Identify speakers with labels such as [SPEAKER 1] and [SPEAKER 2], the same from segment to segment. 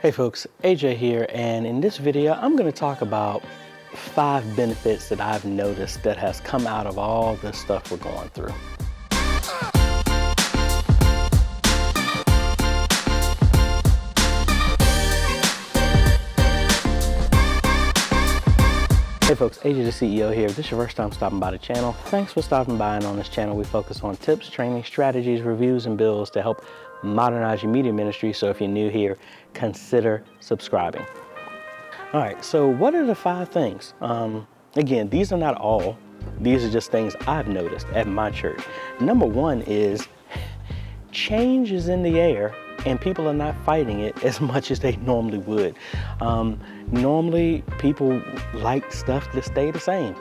[SPEAKER 1] Hey folks, AJ here, and in this video I'm going to talk about 5 benefits that I've noticed that has come out of all this stuff we're going through. Hey folks, AJ the CEO here. If this is your first time stopping by the channel, thanks for stopping by. And on this channel we focus on tips, training, strategies, reviews, and builds to help modernize your media ministry. So if you're new here, consider subscribing. All right, so what are the 5 things? Again, these are not all. These are just things I've noticed at my church. Number 1 is change is in the air and people are not fighting it as much as they normally would. Normally, people like stuff to stay the same.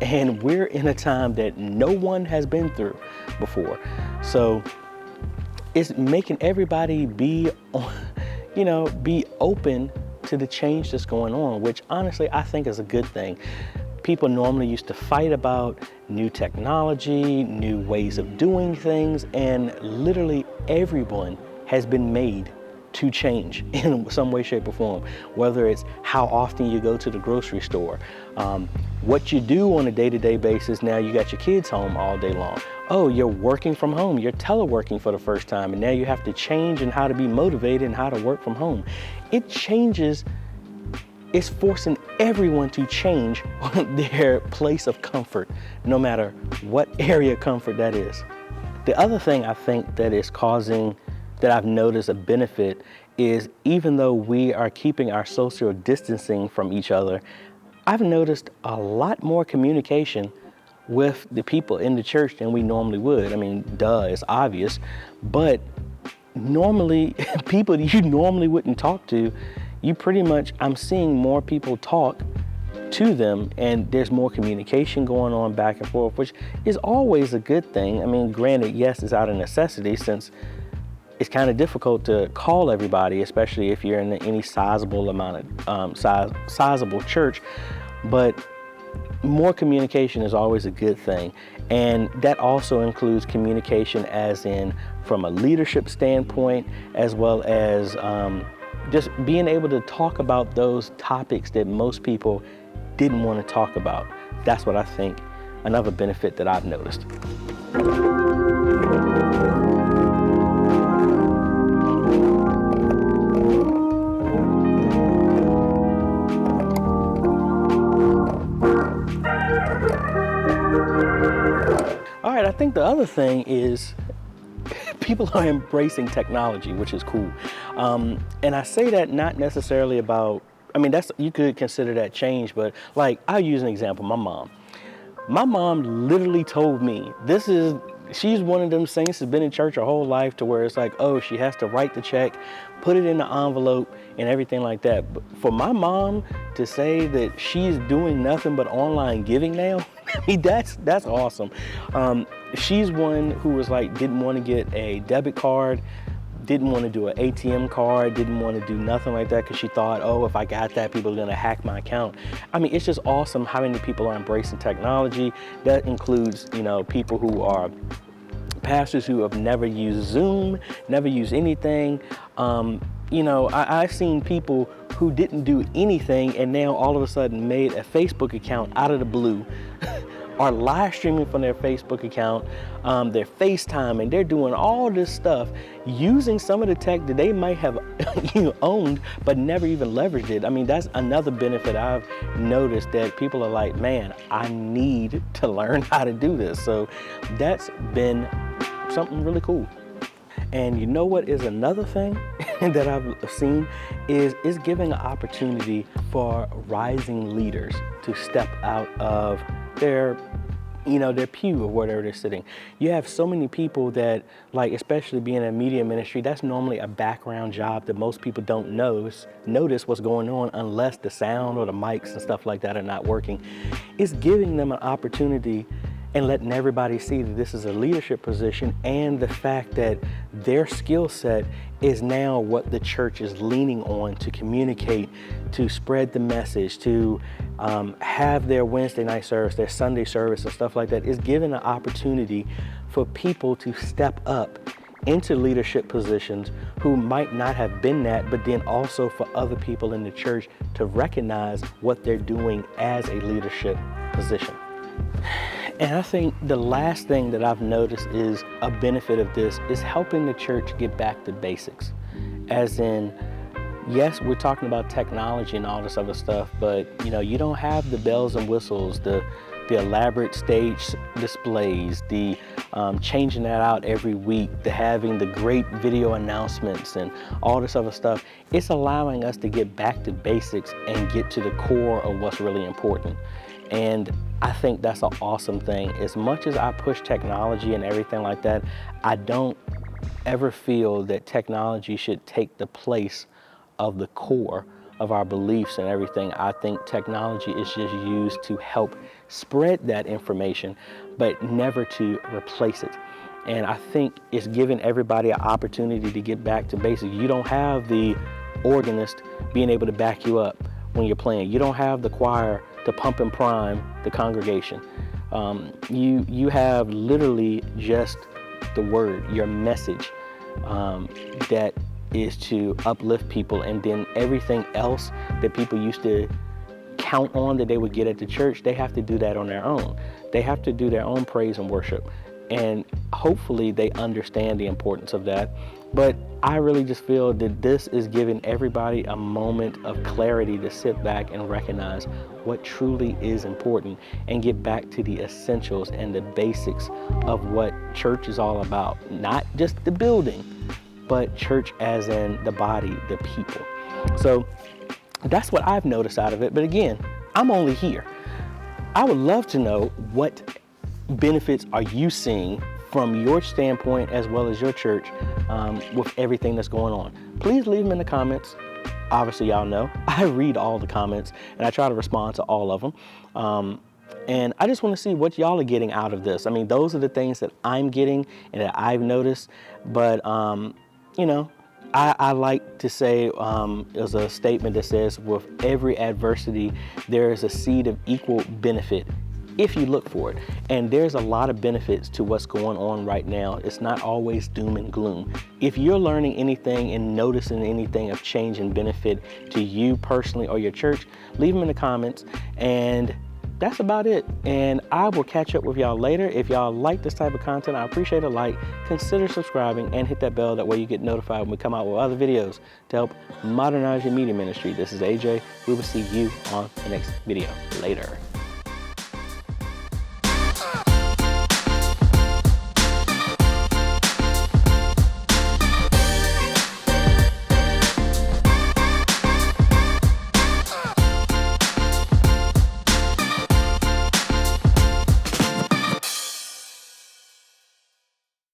[SPEAKER 1] And we're in a time that no one has been through before. So it's making everybody be open to the change that's going on, which honestly I think is a good thing. People normally used to fight about new technology, new ways of doing things, and literally everyone has been made to change in some way, shape, or form. Whether it's how often you go to the grocery store, what you do on a day-to-day basis. Now you got your kids home all day long. Oh, you're working from home. You're teleworking for the first time, and now you have to change in how to be motivated and how to work from home. It changes. It's forcing everyone to change their place of comfort, no matter what area of comfort that is. The other thing I think that is causing, that I've noticed a benefit, is even though we are keeping our social distancing from each other, I've noticed a lot more communication with the people in the church than we normally would. I mean, it's obvious, but normally people you normally wouldn't talk to, I'm seeing more people talk to them, and there's more communication going on back and forth, which is always a good thing. I mean, granted, yes, it's out of necessity, since it's kind of difficult to call everybody, especially if you're in any sizable sizable church, but more communication is always a good thing. And that also includes communication as in from a leadership standpoint, as well as just being able to talk about those topics that most people didn't want to talk about. That's what I think another benefit that I've noticed. All right, I think the other thing is people are embracing technology, which is cool. And I say that not necessarily about, you could consider that change, but like, I'll use an example, my mom. My mom literally told me, she's one of them saints that's been in church her whole life to where it's like, oh, she has to write the check, put it in the envelope and everything like that. But for my mom to say that she's doing nothing but online giving now, that's awesome. She's one who was like, didn't want to get a debit card, didn't want to do an ATM card, didn't want to do nothing like that because she thought, oh, if I got that, people are going to hack my account. It's just awesome how many people are embracing technology. That includes, people who are pastors who have never used Zoom, never used anything. I've seen people who didn't do anything and now all of a sudden made a Facebook account out of the blue, are live streaming from their Facebook account, they're FaceTiming, they're doing all this stuff using some of the tech that they might have owned but never even leveraged it. That's another benefit I've noticed, that people are like, man, I need to learn how to do this. So that's been something really cool. And you know what is another thing that I've seen is giving an opportunity for rising leaders to step out of their pew or wherever they're sitting. You have so many people that, like, especially being in a media ministry, that's normally a background job that most people don't notice what's going on unless the sound or the mics and stuff like that are not working. It's giving them an opportunity and letting everybody see that this is a leadership position, and the fact that their skill set is now what the church is leaning on to communicate, to spread the message, to have their Wednesday night service, their Sunday service and stuff like that. Is giving an opportunity for people to step up into leadership positions who might not have been that, but then also for other people in the church to recognize what they're doing as a leadership position. And I think the last thing that I've noticed is a benefit of this is helping the church get back to basics. As in, yes, we're talking about technology and all this other stuff, but you don't have the bells and whistles, the elaborate stage displays, the changing that out every week, the having the great video announcements and all this other stuff. It's allowing us to get back to basics and get to the core of what's really important. And I think that's an awesome thing. As much as I push technology and everything like that, I don't ever feel that technology should take the place of the core of our beliefs and everything. I think technology is just used to help spread that information, but never to replace it. And I think it's giving everybody an opportunity to get back to basics. You don't have the organist being able to back you up when you're playing. You don't have the choir to pump and prime the congregation. You have literally just the word, your message, that is to uplift people, and then everything else that people used to count on that they would get at the church, they have to do that on their own. They have to do their own praise and worship, and hopefully they understand the importance of that. But I really just feel that this is giving everybody a moment of clarity to sit back and recognize what truly is important and get back to the essentials and the basics of what church is all about. Not just the building, but church as in the body, the people. So that's what I've noticed out of it. But again, I'm only here. I would love to know what benefits are you seeing from your standpoint as well as your church with everything that's going on. Please leave them in the comments. Obviously, y'all know I read all the comments and I try to respond to all of them. And I just want to see what y'all are getting out of this. I mean, those are the things that I'm getting and that I've noticed. But I like to say, there's a statement that says, with every adversity, there is a seed of equal benefit if you look for it. And there's a lot of benefits to what's going on right now. It's not always doom and gloom. If you're learning anything and noticing anything of change and benefit to you personally or your church, leave them in the comments. And that's about it. And I will catch up with y'all later. If y'all like this type of content, I appreciate a like. Consider subscribing and hit that bell. That way you get notified when we come out with other videos to help modernize your media ministry. This is AJ. We will see you on the next video. Later.